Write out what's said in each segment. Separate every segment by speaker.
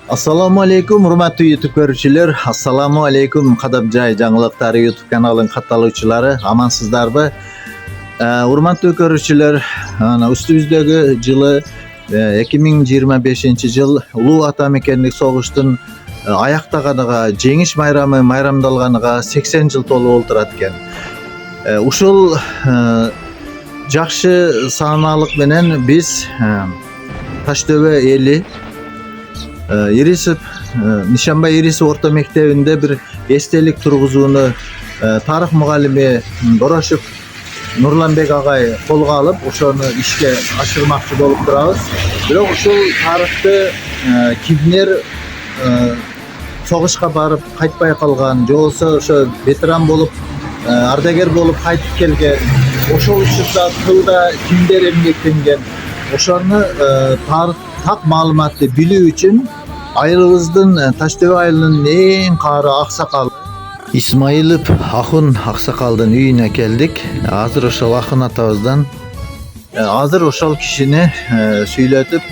Speaker 1: Assalomu alaykum hurmatli YouTube ko'ruvchilar. Assalomu alaykum Qadamjoy Жаңылыктары YouTube kanalının katıluvchilari. Amansizlarmi? Hurmatli ko'ruvchilar, ana üstümüzdeki yılı 2025-yıl Ulug' Atamekenlik soğuştun ayaqtaganyga, Jengish bayrami bayramdalganiga 80 yıl tolup olturatken. Uşul жақшы sanalık menen biz Taşdöbe eli Irisov Nişanbay Irisov orta mektebinde bir estelik turguzuunu tarih muallimi Doraşov Nurlanbek agay kolga alıp oşonu işke aşırmakçı bolup turabız. Biroq uşul tarihte kimler soğuşka barıp kaytpay kalgan, jo bolsa oşo veteran bolup ardager bolup kaytıp kelgen, oşol uşunda tılda kimler emgeklengen, oşonu tarih tak malumatlı bilүү üçün ayılımızdan Taşdöbe ayılının en karı aksakal İsmailov Ahun Aksakal'dan üyüne geldik. Hazır oşal Ahun atabızdan hazır oşal kişini söyletip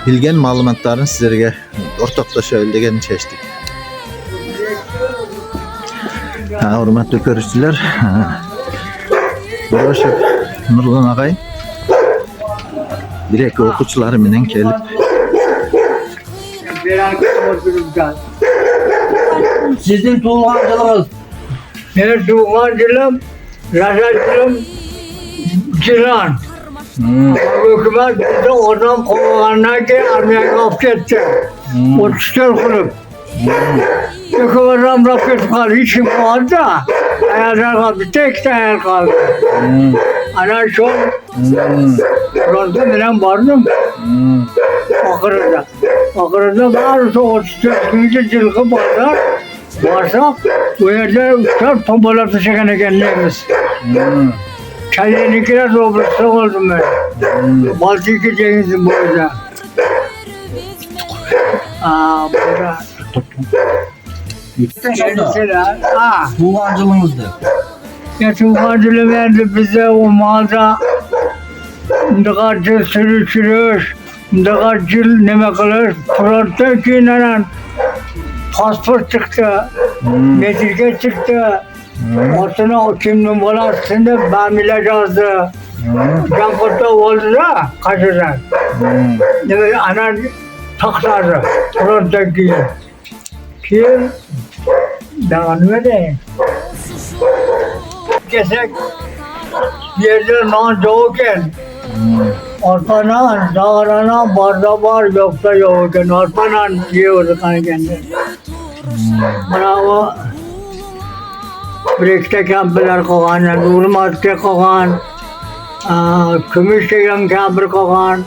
Speaker 1: bilgen malumatlarını sizlerge ortaklaşa öldegen çeştik. Hurmatli görüşçüler, Doraşov Nurlan agay direkt okuçuları menen kelip
Speaker 2: Sizin tuğlancılığınız.
Speaker 3: Benim tuğlancılığım, raşatçılığım Cilan. Hükümet bizi oradan kovalarına ki armaya kapı etti. 34 kurup. Hükümetten rakip kaldı, hiçim kaldı da. Ayarlar kaldı, tek de ayar kaldı. Ana son, Fronta bilen vardım. Akırıda var, 34. yılgı pazar. Varsa bu yerde uçlar pompalatı çekene kendimiz. Kendinikiler dobrası oldum ben. Baltiki Cengiz'in boyunca. Burada. Kendisiler.
Speaker 2: Tuğlancılığınızdı.
Speaker 3: Tuğlancılığı verdi bize o mağaza. Ndakacı sürüşürüz. Ndakacı neme kılır. Frontta kinenen pasport çıktı. Metrike çıktı. Ortana o kimliğin bolasında bamile yazdı. Cankutta oldu da kaçırdan. Neme anan takladı. Fronttaki. Kim? Dağını vereyim. Kesek yerde nan doğuken ortanan, dağıranan barda var yoksa yokken ortanan yiyordu kendi. Bana o Brek'te kampeler koğan, Urmat'ta koğan, Kümüş'te kamper koğan,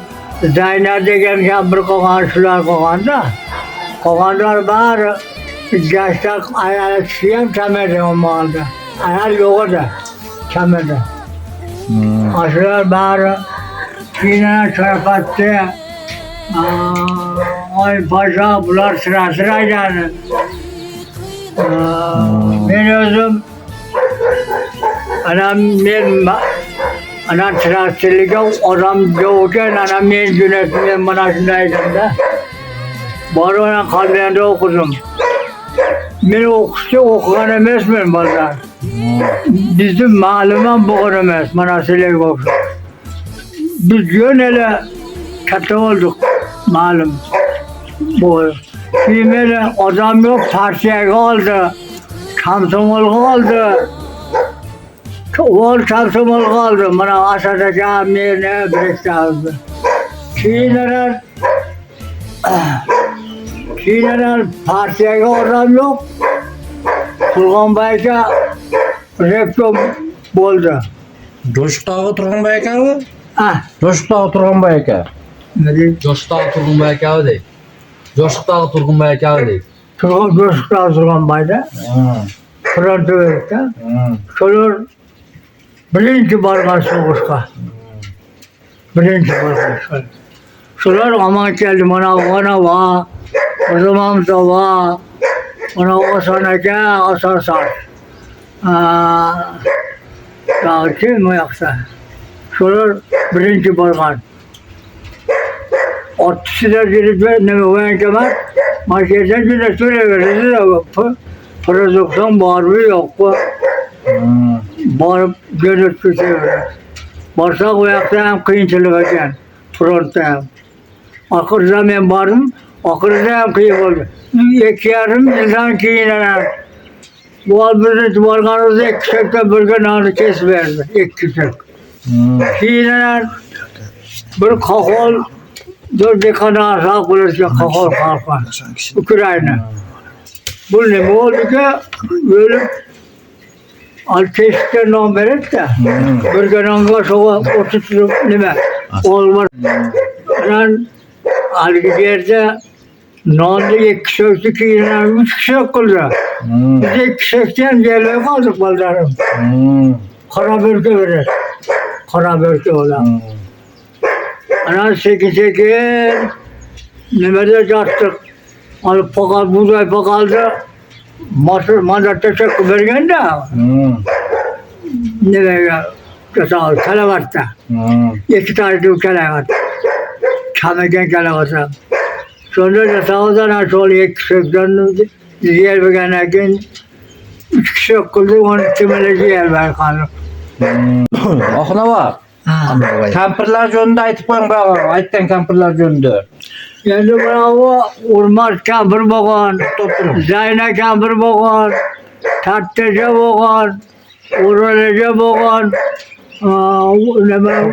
Speaker 3: Zaynar'da kamper koğan, şular koğan da. Koğanlar var, yaşta ayar siyem çamerde o mağalda. Ayar yok da, çamerde. Aşılar var, Çin'e çarpattı. Ay paşa bunlar sıra yani. Ben özüm anam sırasıyla adam yokken anam ben yönetmenin manasındaydım da. Bari ona kalbinde okudum. Ben okuyan emesmem bazen. Bizim malumam bu emez manasıyla okudum. Biz yönele katı olduk malum. Bu kimele adam yok partiye kaldı. Kamsomol kaldı. Oğul kamsomol kaldı. Bana aşağıda camiye birikti aldı. Çiğnenen partiye adam yok. Turganbay'da reklam oldu.
Speaker 2: Coşuktağı Turganbay aka mı?
Speaker 3: Ah,
Speaker 2: Coşuktağı Turganbay aka.
Speaker 3: ne diyeyim?
Speaker 2: Coşuktağı Turganbay aka değil. Coşuktağı Turganbay aka değil.
Speaker 3: Turganbay'da. Frontover'de. Şolar birinci bargan soğuşka. Birinci bargan soğuşka. Şolar aman geldi bana var. O zaman da var. Ona o sanacak, o sarsar. Daha kim mi yoksa? Şolar birinci bargan. 60 derece ne var kemer maşiyeten güne süre verir de prodüksiyon bağırı yok bu. Bağırıp görüp tutuyor. Varsa uyakta hem kıyınçılık eken frontta hem. Akırda ben vardım, akırda hem kıyım oldu. 2 yarım insan kıyınalar. Bu albümde varganızda 2 kişikte bir gün ağrı kes verdi. 2 kişik. Kıyınalar bir kahol 4 dekada aşağı bulursa kahol kalkar. Ukrayna. Bu ne oldu ki böyle ateşte nam verip de bir gün anga soğuk oturtup nime olmaz. Ben algıda nanda 2 kişi ki yine 3 kişi kıldı. Biz 2 kişiden geliyor kaldık baldarım. Kara bölge verir. Kara bölge olan. Ana 8 nimede yattık. Alıp pakal, buğday pakaldı. Mandat teşekkür vergen de. Nime mesela Kalavat'ta. 2 tane de Kalavat. Çameken Kalavat'ta. Sonra da sağdan aşağı 2 kişiden diğer bir genekin 3 kişi kıldı, onun temeli diğer bir kanı.
Speaker 2: Ahına var. Kampirler jönünde aytıp koyun bağa. Ayttan kampirler jönünde.
Speaker 3: Yani bravo, Urmaz kampir boğan, Zayna kampir boğan, Tatlıca boğan, Uralece boğan,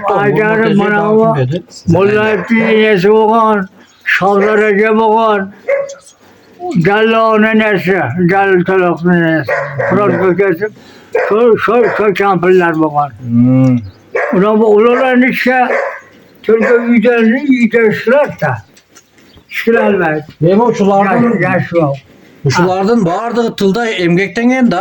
Speaker 3: Acarı Manava, Molla Ettiğinesi boğan, Şavlarece boğan, Dalla onun nesi, Dalla talaklı nesi, Fırat kesip, şu kampirler boğan. Ulan işte, Türkiye yüzlerini da. Şükürler.
Speaker 2: Benim uçulardan,
Speaker 3: Yaş var.
Speaker 2: uçulardan bağırdı tılda emgekten geldi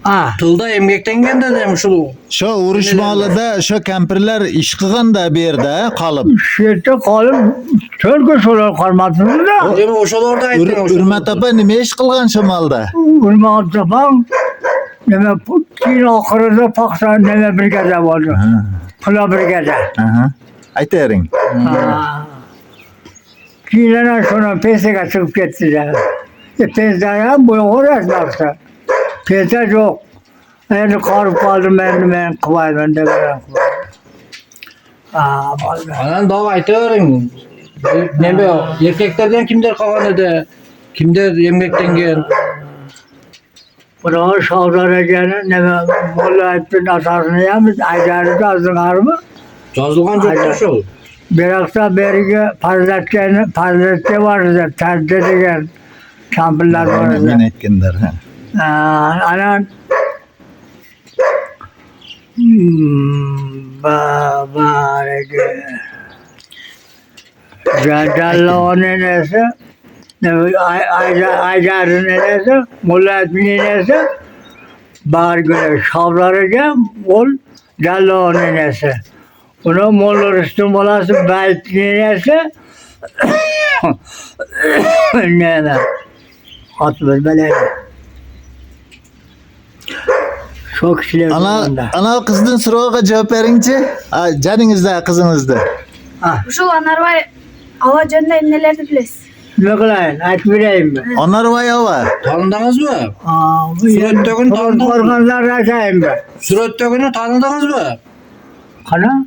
Speaker 2: ha. Tılda emgekten geldi demiş ulu.
Speaker 1: Şu uruşmalıda şu kempirler iş kılgan da bir yerde kalıp.
Speaker 3: Şehirde kalıp Türkiye sorular kalmadınız da.
Speaker 2: Benim uçularda ayttan
Speaker 1: Ürmet apa nime iş kılgan şu malda?
Speaker 3: Urmağın taban, neme Putin akırıda paksa neme bir gece vardı. Pula bir gece.
Speaker 1: Ayterin.
Speaker 3: Kinlenen sonra PSK çıkıp gittiler. PSK'ya bu uğraşmakta. PSK yok. Yani karıp kaldım ben kıvaydım da ben vallahi.
Speaker 2: Anan daha aytırın. Ne be o? Erkeklerden kimler kalan ede? Kimler emgekten gel?
Speaker 3: Buna şavlara gelen ne Molla Ettin asasını yapmış. Acarı da azınlar mı?
Speaker 2: Yazılgan çok şu.
Speaker 3: Birakta berige Parzatçı vardı. Tercih edilen kampırlar vardı.
Speaker 1: Ben etkinler.
Speaker 3: Anan Jallo nenesi, Acar'ın nenesi, Molla Ettin nenesi, Bahar Güneş şavlarıca ol Jallo nenesi. Bunu Molla Rüstüm olası Bayt nenesi, ne atılır böyle. Çok şeyler bunda.
Speaker 1: Ana kızdın soruğa cevap verince, canınızda kızınızda.
Speaker 4: Şu anlar var. Hava canına nelerdi biliriz.
Speaker 3: Ne kılayın? Aç vereyim mi?
Speaker 1: Onlar vay hava.
Speaker 2: Tanıdınız mı?
Speaker 3: Sürekli korkanlar açayım ben.
Speaker 2: Sürettögünü tanıdınız mı?
Speaker 3: Kana?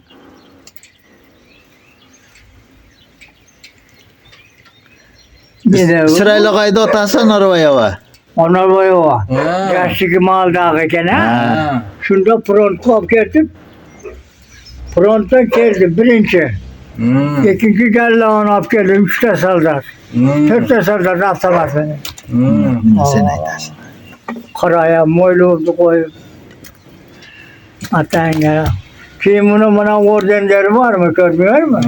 Speaker 3: Bir de bu.
Speaker 1: Sırayla kaydı otarsan onlar vay hava.
Speaker 3: Onlar boyu o.
Speaker 2: Ha.
Speaker 3: Yaşlı mal dağı gene.
Speaker 2: Ha.
Speaker 3: Şunda front kop getirdim. Fronta geldi birinci. İkinci geldi onu ap geldi. 3 de saldat. 4 de saldat atlamaz beni.
Speaker 1: Sen aytarsın.
Speaker 3: Karaya moylu oldu koyup. Atan ya. Kim bunu bana ordenleri var mı? Görmüyor mu?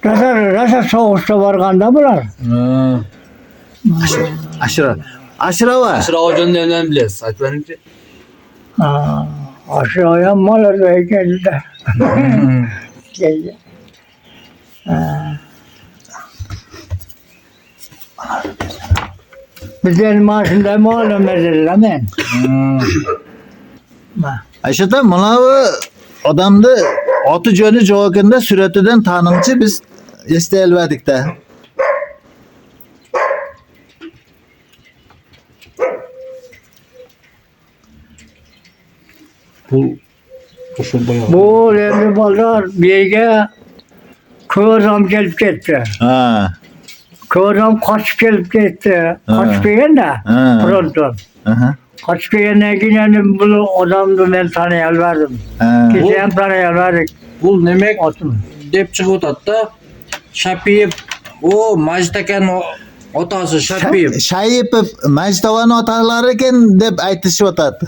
Speaker 3: Nasıl soğuşta varganda bular?
Speaker 1: Aşıra var.
Speaker 2: Sıra hocanın elinden biliriz. Aytlanınca.
Speaker 3: Aşağıya mal araya geldi de. Geldi. Bizden maaşında malum verirler hemen.
Speaker 1: Aşıda mınavı odamni oti joni javokanda suratidan tanimchi biz eslayolmadik da.
Speaker 2: Bu şu bayağı.
Speaker 3: Bu endi bozor bir yerga ko'ram kelib ketdi.
Speaker 1: Ha.
Speaker 3: Ko'ram qochib kelib ketdi. Qochib kelganda
Speaker 1: Ha.
Speaker 3: frontdan.
Speaker 1: Aha.
Speaker 3: Qochib kelgandan keyin endi bu odamni men tanıyolmadim.
Speaker 1: Ha.
Speaker 3: Kecha ham tanıyolmadik.
Speaker 2: Bu demek
Speaker 3: Otim.
Speaker 2: dep chiqib o'tadi da. Shapiyev o Majid akaning otasi Shapiyev.
Speaker 1: Shayipov Majdavan otalari ekan deb aytishyotadi.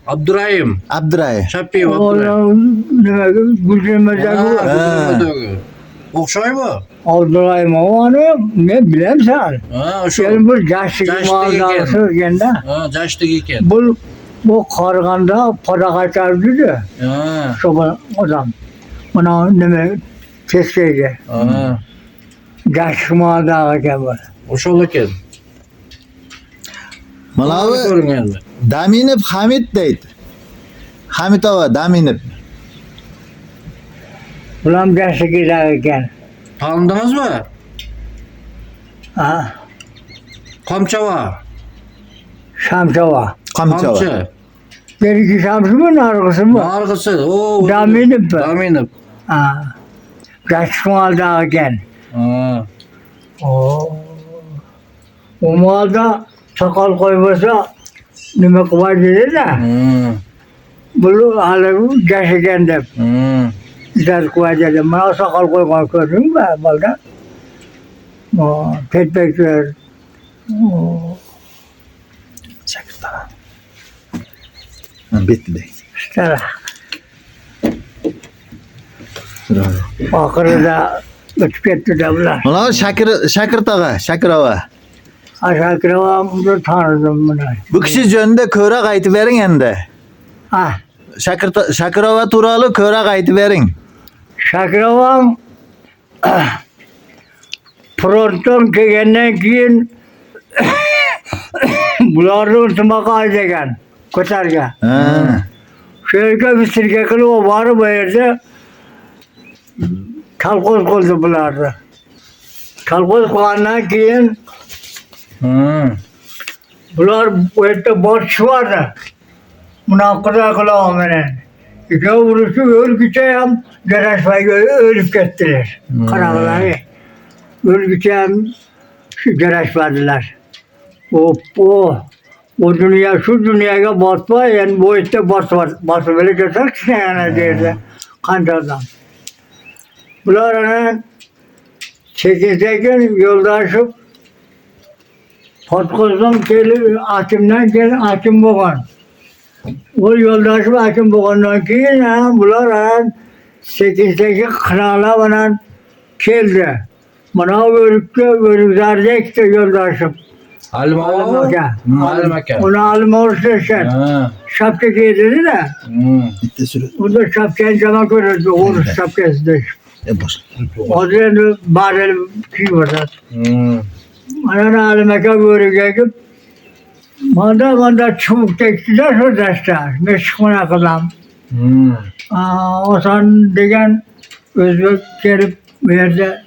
Speaker 2: Abdurayim.
Speaker 1: Abduray.
Speaker 2: Shapiyev Abdurayim.
Speaker 3: Nima Guljemadagi
Speaker 2: O'xshaymi?
Speaker 3: Abdurayim ovani men bilamsan.
Speaker 2: Ha, o'sha.
Speaker 3: Keyin bu Jashtik
Speaker 2: Jashtik
Speaker 3: mağazası
Speaker 2: ekan.
Speaker 3: genda.
Speaker 2: Ha, Jashtik ekan.
Speaker 3: Bu Qarg'anda podag'achardi.
Speaker 2: Ha.
Speaker 3: Şu odam. Buna nima teskayga.
Speaker 2: Ha.
Speaker 3: Jashtik mağazası ekan bu.
Speaker 2: O'sha ekan.
Speaker 1: Mana bu
Speaker 2: ko'ringanmi?
Speaker 1: Daminov Hamid deydi. Hamidova Daminov.
Speaker 3: Bulam Jashtikda ekan.
Speaker 2: Tanidingizmi?
Speaker 3: Ha,
Speaker 2: Qamchava.
Speaker 3: Shamsova.
Speaker 1: Qamchova.
Speaker 2: Qamchi.
Speaker 3: Beriki Shamsimi, narg'isimi?
Speaker 2: Narg'isi. O.
Speaker 3: Daminov.
Speaker 2: Daminov.
Speaker 3: Ha. Jashtik mağazası ekan.
Speaker 2: Ha.
Speaker 3: O malda sakal koymasa nima qiladi dedi-da. Bu hali jashagan deb izlab qo'yadi. Mana sakal qo'ygan ko'rdingmi balda? Petpeklar.
Speaker 1: Shakirtova. Bitdi.
Speaker 3: İşte. Oxirida o'tib ketdi de bular.
Speaker 1: Mana Shakirtova, Shakirova.
Speaker 3: Ashakirova bunu tanıdım bunu.
Speaker 1: Bu kishi jonida ko'rak aytib bering endi.
Speaker 3: Ha,
Speaker 1: Shakirova turali ko'rak aytib bering.
Speaker 3: Shakirova frontdan kelgandan keyin bularni o'tmoqqa aytgan ko'targan.
Speaker 1: Ha.
Speaker 3: Shu yerga bitirga qilib borib bu yerda kolxoz qildi bularni. Kolxoz qilgandan keyin bular bu yerda boshchilardi. Munoqara qilaman. İkov urushib o'lguncha ham jarashmay o'lib ketdilar. Qaranglar. O'lguncha ham shu jarashmadilar. O dünya şu dünyaya batma yani bu işte batma böyle geçer ki yani derdi kancadan. Bunların çekirdeğin yoldaşım Patkoz'dan gelip hakimden gelip hakim boğan. O yoldaşım hakim boğandan keyin bunların çekirdeğin krala bana geldi. Bana örükzardekti yoldaşım.
Speaker 2: Halim aka. Halim aka.
Speaker 3: Onu halim olsun.
Speaker 2: Ha.
Speaker 3: Şapka giydirdi de.
Speaker 1: Bitti süre.
Speaker 3: O da şapkayı cama görürdü. Onun şapkası da.
Speaker 1: Boş.
Speaker 3: O da bari giyiyordu. Bana halim aka görecek. Manda çubuk tektiler şu dersler. Meşkuna kadar. O zaman degen Özbek gelip bir yerde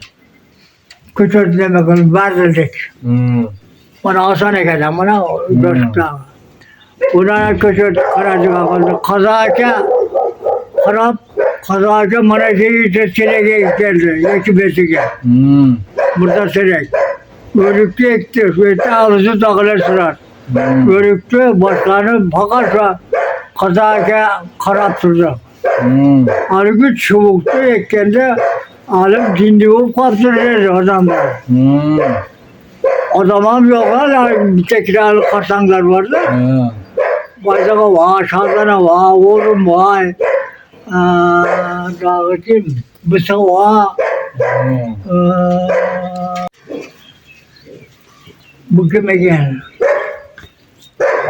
Speaker 3: küçük demek onu verdirdik. Bana Hasan Eke'den bana dostlar. Buna köşe karacığa kaldı. Kazaka bana şeyi çelege geldi. Yeki besike. Burada serek. Örüktü ekti. Sürekli ağzı takılır sırar. Örüktü başkanı bakarsa kazaka karap durdu. Halbuki çubuktu ekkende alıp dindiği kaptırırdı adamlar. O zaman yok hala tekrar karsanlar vardı. Başka var, şarkına var, oğlum var. Dağıtım, bısa var. Bu kime gel?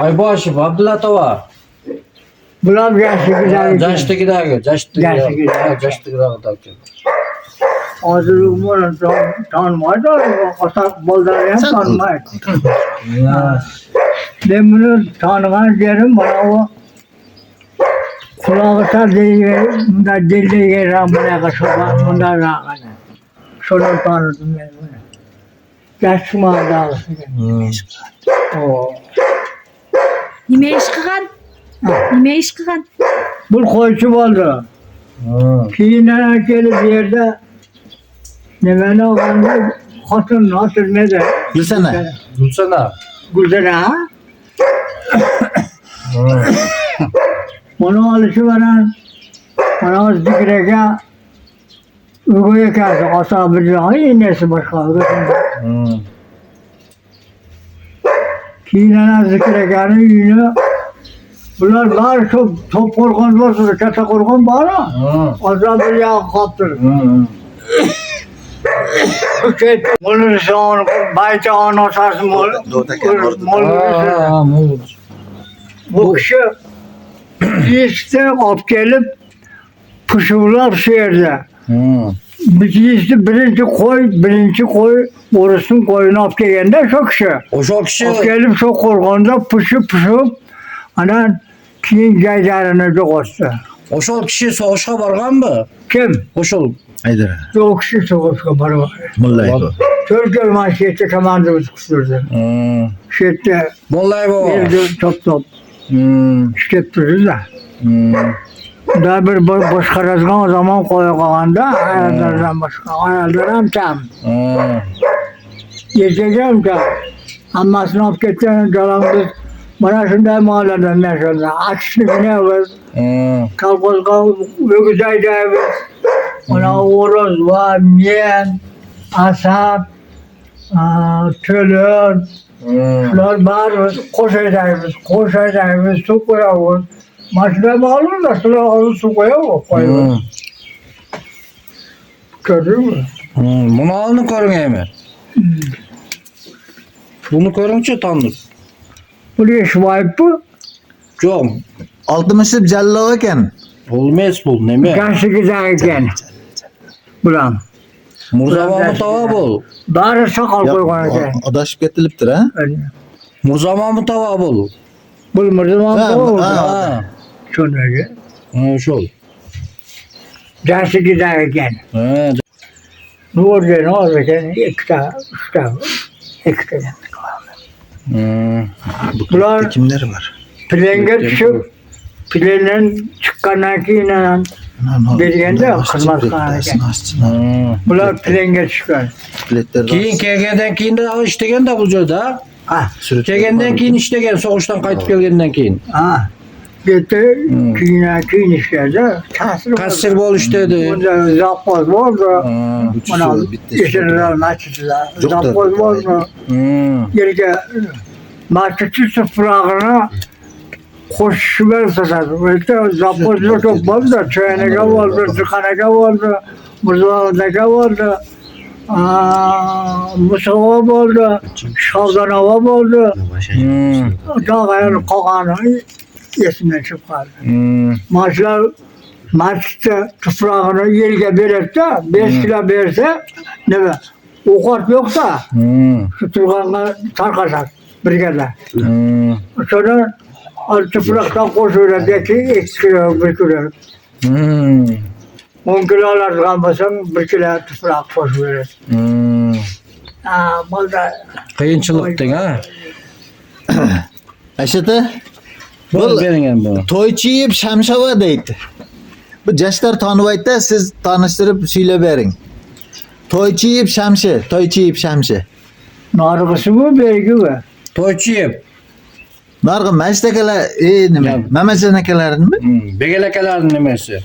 Speaker 2: Aybaşev Abdullatova.
Speaker 3: Bulam yaşlıklar.
Speaker 2: Jashtikdagi.
Speaker 3: Hazırlık var, tanımaydı. Kasap bolları hem tanımaydı. Ben bunu tanıman derim bana o Kulağı sar deliğe, bunda deliğe ramına kaçırma, bunda rakana. Şunu tanıdım ben bunu. Yaşıma dağılsın. Oo.
Speaker 4: Nime iş kılgan? Nime iş kılgan?
Speaker 3: Bu koyçu oldu. Kiyine gelip yerde ne oldu? Hatun nasıl ne de?
Speaker 1: Bilsene.
Speaker 2: Dursana.
Speaker 3: Güzel ha? Onun alışı bana zikreke uyguya kaldı. Asabı cahil nesi başka? Kiyine zikrekenin yine bunlar var çok top korkan varsa çata korkan bana. Asabı ya kaptır. Bunun son bayta onu sarsın mol. Bu kişi işte ap gelip pışıvlar şehirde. Birinci koy orasının koyunu ap gelende çok kişi.
Speaker 2: O çok kişi.
Speaker 3: Ap gelip çok korkanda pışıp anan kiyin gaydarını çok olsa.
Speaker 2: O çok kişi soğuşa bargan mı?
Speaker 3: Kim?
Speaker 2: O çok.
Speaker 1: Haydi.
Speaker 3: Çok kişi soğuşka barı var.
Speaker 1: Mullay bu.
Speaker 3: Türkiye manşette komandımız kusurdu. Şette
Speaker 2: Vallahi bu.
Speaker 3: evde top şirket da. Daha bir başka razgan o zaman koya kalanda ayarlardan başka ayarlarım tam. Geçeceğim tam. Ama sınav geçen calandık. Bana şunday mahallerden mesela. Açlık ne var? Kalkozga ögüzay da var. Ona oroz var, miyen, asap, tölön. Şunlar var. Koşacağız, su koyuyoruz. Maçına bağlı da şuna alıp su koyuyoruz. Gördün mü?
Speaker 2: Bunu alını korun emi. Bunu korunca tanıdık.
Speaker 3: Buraya şvayip bu.
Speaker 2: Çok.
Speaker 1: Altmışıp jallo eken.
Speaker 2: Olmaz bu ne mi?
Speaker 3: Gençli güzelken. Buram.
Speaker 2: Murza Mahmut Ava bol.
Speaker 3: Bari sakal koyuyoruz.
Speaker 1: Adaşıp getiliptir ha.
Speaker 2: Murza Mahmut Ava bol.
Speaker 3: Bulmadım ama
Speaker 1: Ha,
Speaker 3: oldu.
Speaker 2: Ha.
Speaker 3: Şunları.
Speaker 2: Şol.
Speaker 3: Gençli güzelken.
Speaker 2: Ha.
Speaker 3: Ne oldu ki? İki tane, üç tane. İki tane. Bunlar
Speaker 1: Kimleri var?
Speaker 3: plenge düşüp, plenin çıkanakine bergende kızmaskanake. Bunlar plenge çıkar.
Speaker 2: Keyin kelgenden keyin de iştegen de bulacağız da.
Speaker 3: Ah,
Speaker 2: Kelgenden keyin iştegen, soğuştan qaytып kelgenden keyin.
Speaker 3: ah. Gitti, kiyin işlerde.
Speaker 2: Kasır bol iştedi.
Speaker 3: Bunda zappoz oldu. Buna işini maçıdılar. Zappoz oldu. Yerge maçıcı sıfırağına koşuver satardı. İşte zappoz çok oldu. Çöğenege oldu, tıkanege oldu. Muzağındege oldu. Musava oldu. Şaldanava oldu. Dağayın kokanı yesimden çıkardı. Maçta tuprağını yerge verirse, 5 kilo verirse, ne be? O kart yoksa, şu tuprağına tarkacak bir kere. Sonra tupraktan koşuyor diye ki 2 kilo, 1 kilo. 10 kilo kalmasın, 1 kilo tuprak koşuyor. Burada
Speaker 2: Kıyınçılıktın ha.
Speaker 1: Aşıtı.
Speaker 2: Bol beringem bu.
Speaker 1: Toyçu yiyip şamşava deydi. Bu yaşlar tanıbaydı siz tanıştırıp söyle verin. Toyçu yiyip şamşı, toyçu yiyip şamşı.
Speaker 3: nargısı bu, belki bu.
Speaker 2: Toyçuyup.
Speaker 1: Nargı meştekeler, nime? Memesenekelerin mi?
Speaker 2: Begelekelerin nemesi.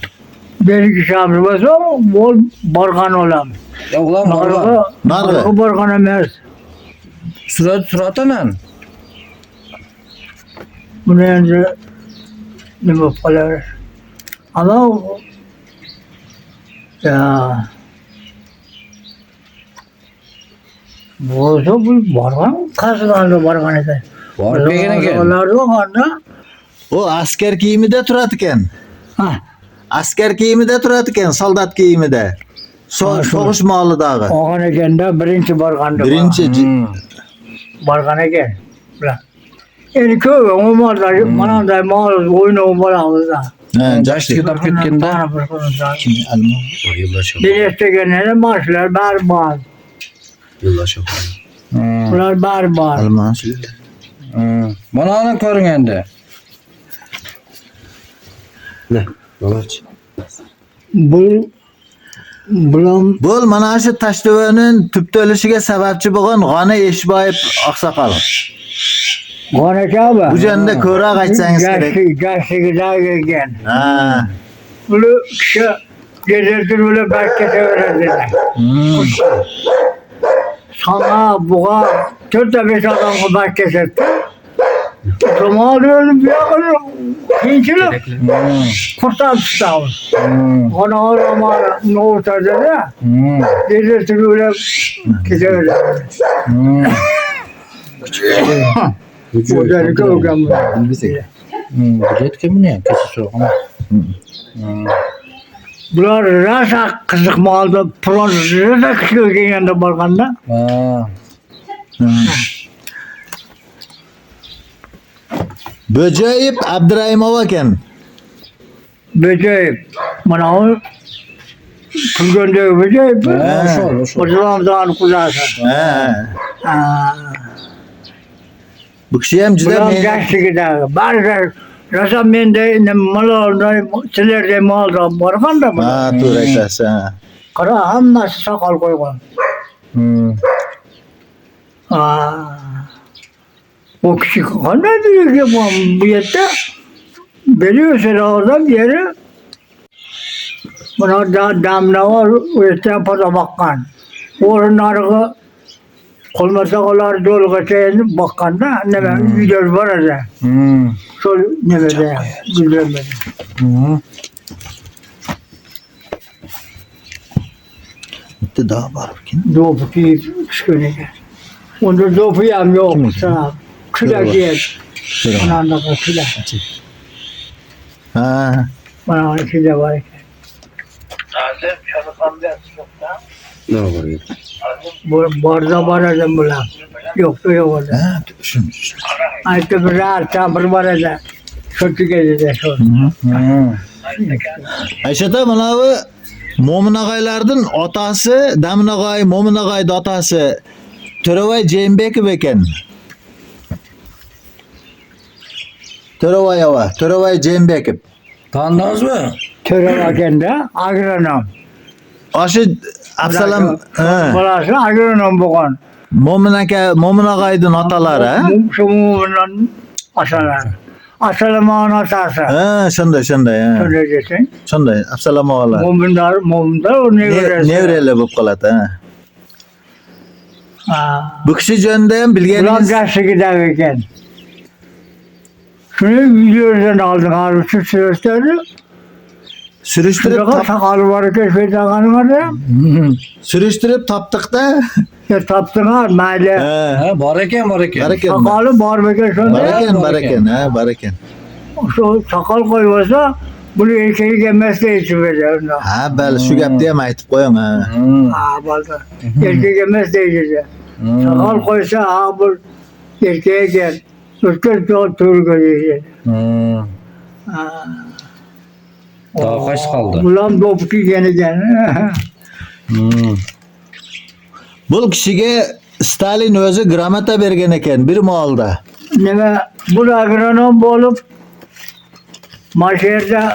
Speaker 3: Belki şamsımız o, bol bargan olan.
Speaker 2: Ya ulan
Speaker 3: Nargı, nargı bargan emez.
Speaker 2: Suratanan.
Speaker 3: Bunu önce ne bu falan. Ama ya bu bargan kazılandı bargan eder.
Speaker 2: Var begene gel.
Speaker 3: Onlar da onda.
Speaker 1: O asker giyimi de turatken.
Speaker 3: Ha,
Speaker 1: Asker giyimi de turatken, soldat giyimi de. Soğuş malı dağı.
Speaker 3: ona gende birinci bargandı.
Speaker 1: Birinci
Speaker 3: bargana gel. Bırak. Yani köy olmazlar. Bana da mal oyunu olmaz da.
Speaker 2: Jaşlı kitap ketgende.
Speaker 3: Dilektegenlere maaşlar berbat. Bunlar berbat.
Speaker 1: Almaz.
Speaker 2: Bana anı körüngende.
Speaker 3: Bulam
Speaker 1: Bu mana shu Taşdöve'nin tüpte ölüşüge sebepçi bo'lgan G'ani Eshboyev oqsoqol.
Speaker 3: G'onak abi.
Speaker 1: Bu janda ko'ra aytsangiz kerak.
Speaker 3: Gazetede gelgen.
Speaker 1: Ha.
Speaker 3: Bunu kişi getirdi böyle berkete öğrendiler. Sana buğa 4-5 adamı berket etti. Zaman diyorum bir yakın kinçilik. Kurtar tutalım. Ona orama ne ortada da getirdi böyle gidiyor. Bu da ne kadar
Speaker 2: Bilet kimin ya? Keçi soğuk.
Speaker 3: Bular rasa kızık malda pırası da kışıyor yanında bakanda.
Speaker 1: Böceyip Abdurahimov ekan.
Speaker 3: Böcek. Bana o kız gönderiyor böcek. O zaman da kuzasa.
Speaker 1: Ha. Bu kishi ham juda
Speaker 3: Bular yaşlı gider. Bazı rasa mende ne malda sizlerde malda bakanda mı?
Speaker 1: Ha, to'g'ri aytasiz. Ha.
Speaker 3: Kara hammasi sakal koygan. O kişi ne diyor ki bu yette biliyorsun oradan yeri buna da damla var o yette pada bakkan orunları kolmasakolar dolu geçen bakkan da ne ben video var ya şöyle ne böyle güldürmedi.
Speaker 1: Bitta daha var ekan.
Speaker 3: Dopu ki kışkırıyor. Onda dopu yam yok sana. Külah yer. Bana da külah.
Speaker 1: Ha.
Speaker 3: Bana külah var. Bu arada bana bula. Yok yok orada.
Speaker 1: Ha, shuni.
Speaker 3: Ayta bir rahat bir bana da. Kötü gezide şu.
Speaker 1: Aysata mana bu Mo'min og'aylardan otasi, Damin og'ay, Mo'min og'ayning otasi To'ravay Jeenbekov ekan. To'ravay Jeenbekov.
Speaker 2: Tanıdınız mı?
Speaker 3: Töre vakende agronom.
Speaker 1: Oshi Absalam, ha.
Speaker 3: Burası agronom bugün.
Speaker 1: Mo'min aka, Mo'min og'ayning otalari, ha?
Speaker 3: Şumundan asalar. Asalımın asası.
Speaker 1: Ha, shunday, ha.
Speaker 3: Şöyle desin.
Speaker 1: Shunday, Absalam og'alar.
Speaker 3: Mumdar o ne görürse.
Speaker 1: Nevreli bo'lib qoladi, ha. Bu kishi jonda ham
Speaker 3: Ulan
Speaker 1: bilganingiz
Speaker 3: dersi giderken. Şunu videodan aldık abi şu süreçleri.
Speaker 1: surishtirib
Speaker 3: Şurada sakalı var ki şeytanı var ya.
Speaker 1: surishtirib topdiqda.
Speaker 3: Ya taptın ha mahalle.
Speaker 1: Ha.
Speaker 2: Bor ekan.
Speaker 1: Barakan.
Speaker 3: Sakalı var be şöyle.
Speaker 1: Barakan, ha, barakan.
Speaker 3: Şu sakal koyuyorsa bunu erkeği gelmezse için verir.
Speaker 1: Ha, bali, shu gapni ham aytib qo'ying, ha.
Speaker 3: Ha balda. Erkeği gelmezse için. Sakal koysa ha bu erkeğe gel. Ötkür çok tur görüyor.
Speaker 2: Daha kaç kaldı?
Speaker 3: Ulan dopki gene.
Speaker 1: Bu kishiga Stalin o'zi gramata bergan ekan bir molda.
Speaker 3: Neme bu agronom olup maşerde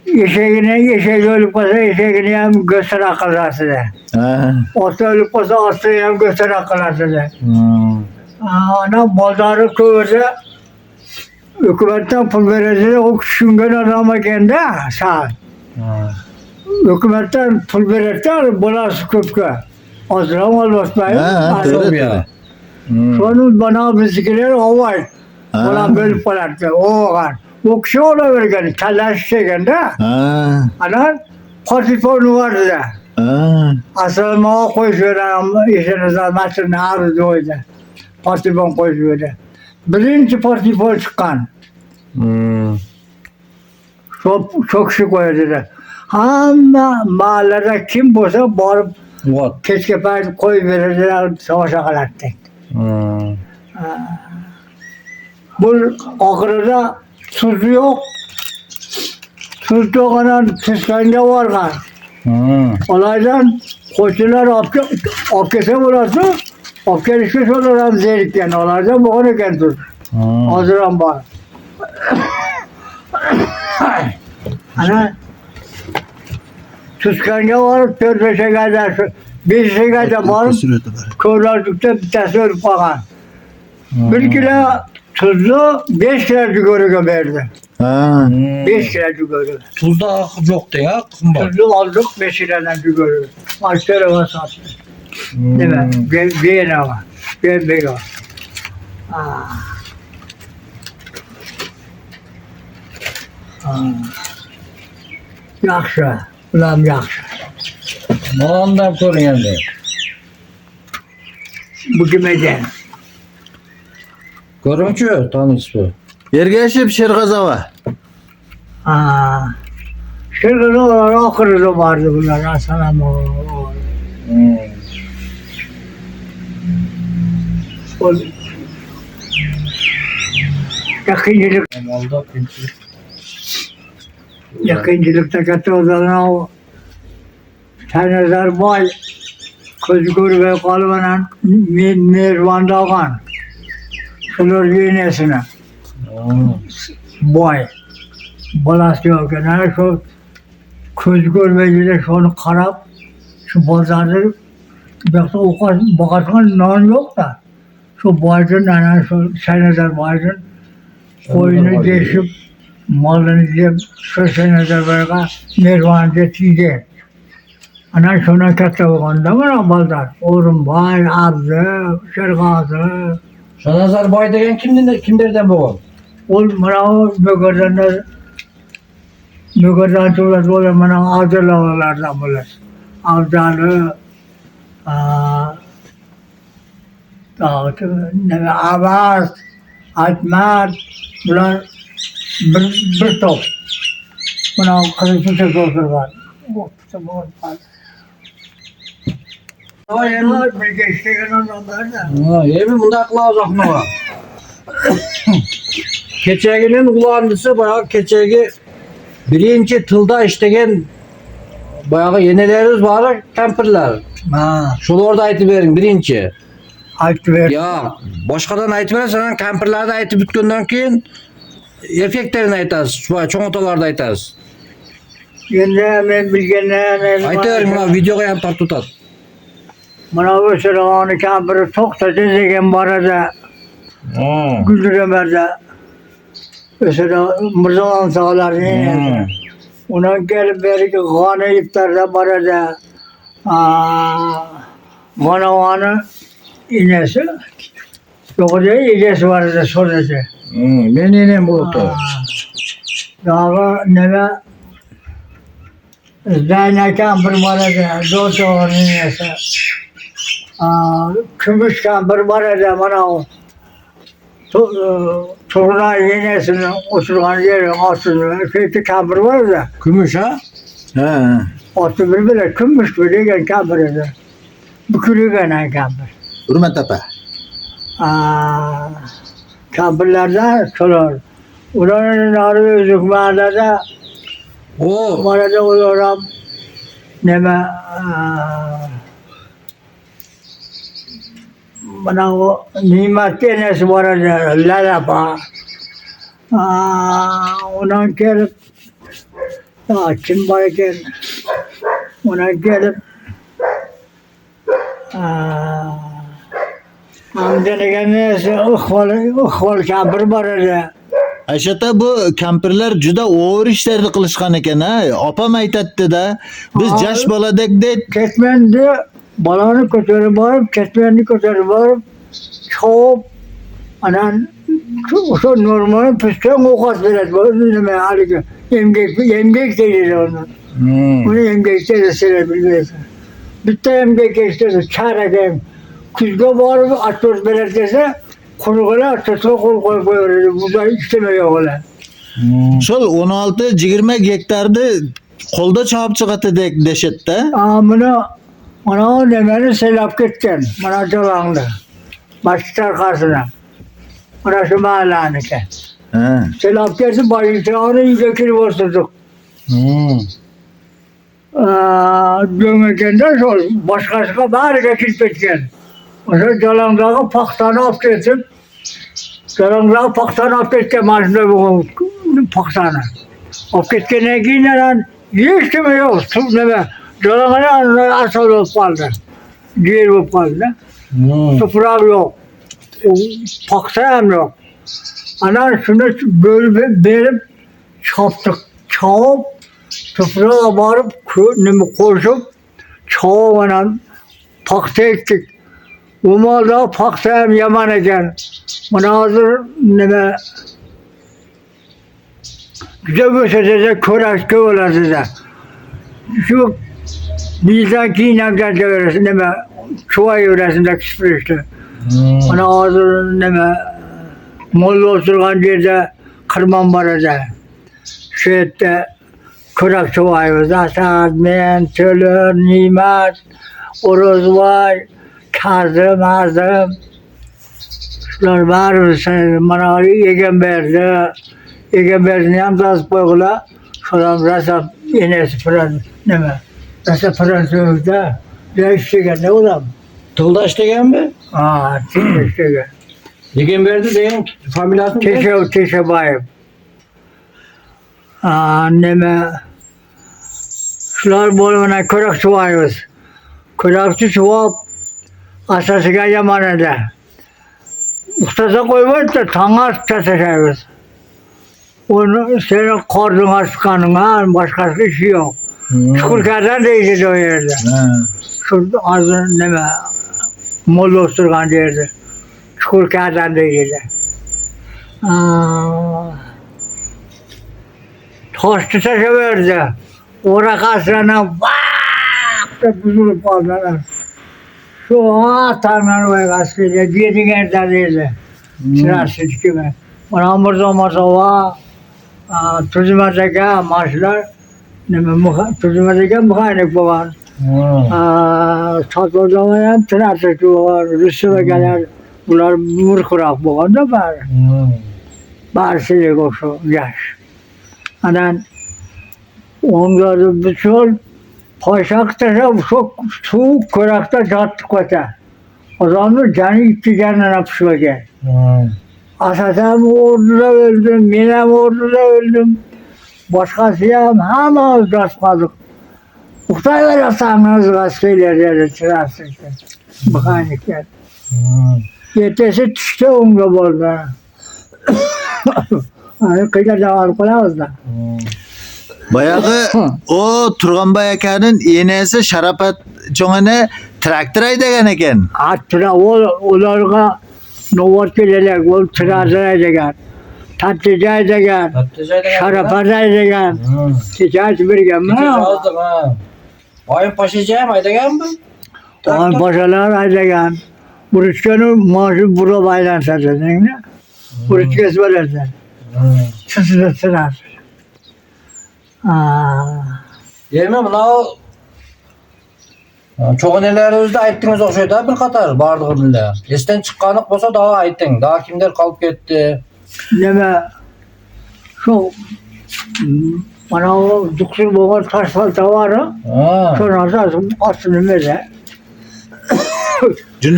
Speaker 3: eşeği ölüp kalsa eşeğini hem göster akılası da.
Speaker 1: Ha.
Speaker 3: Ota ölüp kalsa atı hem göster akılası da. Ana bazarı köyde hükümetten pul verirse o düşüngen adama kendi sağ. Hükümetten pul verirler burası köpke. O zaman olmaz
Speaker 1: Ha, doğru.
Speaker 2: Ya.
Speaker 3: Sonra bana bizimkiler o var. Bana böyle parattı. O var. O kişi ona vergen. Telaş çeken de.
Speaker 1: Ha.
Speaker 3: Ana pasaport vardı da.
Speaker 1: Ha.
Speaker 3: Asılma koyuyorum. İşine zaten ağrı doydu. Pasaport koyuyorum. Birinci pasaport çıkan. Çok şey koydu. Ama mahallede kim bulsa bağırıp
Speaker 2: What?
Speaker 3: keşke ben koy verirler savaşa kalattık. Bu ahırda tuz yok, Tuzluğundan Tüskende varken. Olaydan koçular apkese burası. Apkelişmiş olarak zeylikten. Olaydan bu kadar kendir. Hazıran var. Ana Tüskende var. 4-5'e kadar. 5'e kadar var. Köylerlikte bir tasarruf falan. 1 kilo tuzlu 5 kilo cigara verdi.
Speaker 1: Ha.
Speaker 3: 5 kilo cigara.
Speaker 2: Tuzda yoktu ya. Kumbar.
Speaker 3: Tuzlu aldık 5 kilodan cigara. Açları var sattı. Değil mi? Bir var. Bir var. Yaxşı. Ulan yaxşı.
Speaker 2: Ondan sorun yani.
Speaker 3: Bu kimeden?
Speaker 2: Görünçü tanış bu.
Speaker 1: Ergaship Sherg'azova.
Speaker 3: Şırgın olarak okırızı vardı bunlar. Assalam yakıncılık, yakıncılıkta katı olan o Tanrılar boy Közgür ve kalbanan Mirvan Dağan Şunur Güneşine boy balası yok yani şu Közgür ve Güneş onu karab şu bozardır yoksa o kadar bakarsan nan yok da şu boycun yani şu Tanrılar boycun koyunu değişip malını deyip şu Tanrılar böyle Mirvan'da çiğde ana şuna katta olganda mı baldar? Oğlum vay abdı, şırgazı.
Speaker 2: Şanazar Bay degen kimlerden bu?
Speaker 3: Ol mana Mögörden tuğlat böyle mana avcılarlardan bular. Avcalı, ne Abbas, Atmat, bunlar bir top. Buna kızı sözü var. O tamam. Bir geçtiğin ondan da.
Speaker 2: Evi bunda akla uzak mı var? Keçeginin kullanıcısı bayağı keçegi birinci tılda işlegen bayağı yenilerimiz var, kemperler. Şolarda aytı verin birinci.
Speaker 3: Aytı ver.
Speaker 2: Ya başkadan aytı verirsen kemperlerde aytı bütkünden keyin erkeklerin aytasiz, şu çoğ otalarda aytasiz.
Speaker 3: Yine men bilgenler.
Speaker 2: Aytı verin buna videoga ham tartutat.
Speaker 3: Mana bu sırağını kemper tokta dizegen barada. Güldüremerde. Mesela Mırzalan sağlar ne? Ona gelip belki gane iftarda barada. Manavanı inesi. Yok diye iyisi vardı sonrası.
Speaker 2: Ben inem buluttu.
Speaker 3: Daha neve Zeynep kampır barada. Doktorun inesi. Kümüş kampır barada bana o. Toruna yenesini oturan yerin altında şeyde kampır var da.
Speaker 2: Kümüş ha?
Speaker 1: He.
Speaker 3: Altı bir bile kümüş böyle gen kampır eder. Bükülü genen kampır.
Speaker 1: Hurmatapa.
Speaker 3: Kampırlarda sorar. Ulanın arı özük mahallede
Speaker 2: O
Speaker 3: mahallede oluram. Neme bana o nimet denesi var ya lalapa. Ondan gelip kim varken ona gelip amcana gelmesi ıhval kampır var ya.
Speaker 1: Aşata bu kampirlar juda o'g'ir ishlarni qilishgan ekan ha. Opam aytadi da biz yosh boladek de
Speaker 3: Ketmendi balanı ko'tarib borib, ketmenni ko'tarib borib, chop anan o'sha normal pishgan ovqat beradi. Bu nima haligi emgak deydi onu. Bunu emgakda desene bilmaysan. Bitta emgak işte çarak kuzga borib atır berer dese Kurgula atırsa kol koy koyuyor. Bu da istemiyor öyle.
Speaker 1: shol 16-20 gektarni qo'lda chopib chiqadi deshatda.
Speaker 3: Mana nemeni selap ketken. Mana Jalang'da. Başlar karşısına. Mana şu mahallanike.
Speaker 1: Ha.
Speaker 3: Selap ketsin başlıklarını iyi dökülüp oturduk. Döngekende sol başkasına bari geçip etken. Mesela Jalandağı paktana affettim. Jalandağı paktana affetken maaşında bu paktana. Affetkene giyinen hiç kimi yok. Tümleme. Jalandağı asal olup kaldı. Diğer olup kaldı. Toprağı yok. Paksayam yok. Ana şunu böyle verip çaptık. Çağıp toprağa varıp koşup çağıp paksa ettik. Bu malda paksayam yaman eken. Bana hazır neme güzel gösterse köraş köveler size. Şu bizden kiyle gence verirsin neme çuvayı verirsin de kısmı işte. Bana hazır neme molla oturgan yerde kırman var ede. Şehette körak çuvayı zaten men, tölür, nimet, oroz var, kazım, azım. Şunlar var mısın? Bana yegen verdi. Yegen verdi neyem tasıp koyula. Şuram rasa yenesi falan neme. Rasa falan söğüde. Ne iştegen ne olam?
Speaker 2: Tılda işlegen mi?
Speaker 3: İştegen.
Speaker 2: Yegen verdi deyin familyasını.
Speaker 3: Teşe bayım. Neme. Şular bolmana körak çuvayız. Körakçı çuvap asasıga yaman ede. Ustasa koymayıp da taŋa taşıyız. Onu senin korduna sıkanına başkası işi yok. Çukurkazan değildi o yerde. Şu az neme molla oturgan yerde. Çukurkazan değildi. Tostu taşı verdi. Ora kasrana vaaak da buzulup kaldılar. Şu atanlar ve gaskıyla diyeti gerdeliydi. Sırasız gibi. Bana burada masava tuzumadaki maaşlar tuzumadaki mıkaynek baban. Tatlıdamayan sırasız baban. Rüsüve gelir. Bunlar mırkırak baban da bari. Bari silik olsun yaş. Anan onları bir sol paşakta çok soğuk kurakta çattık öte. O zaman canı gitti canına yapışma gel. Asasam orduda öldüm, minem orduda öldüm. Başkasıyam ama gasmadık. Uktaylar asanız gaskıyla dedi sırası işte. Mekanikler. Yetesi tüşte onunla bolda. Kıyla davar koyamaz da.
Speaker 1: Bayağı o Turganbay akanın yenesi Şarapat çoğuna traktör aydagan eken.
Speaker 3: Attıra olarga novat gelelek, ol tırazır edegan. Tatlıca edegan, şarapaz edegan. Ticaret birgen mi?
Speaker 2: Aldım ha. Ayın paşacağım aydagan mı?
Speaker 3: Ağın paşalar edegan. Buruşkanın maaşı bura baylan satın. Buruşkası böylesin. Sısırı sırar.
Speaker 2: Yemem mına çoğu nelerimizde ayttınız okşaydı bir katar bardığımda. Esten çıkkanık olsa daha ayttın. Daha kimler kalıp gitti.
Speaker 3: Neme şu bana o duksur boğaz taşfalta var ha. Sonra aslında meze.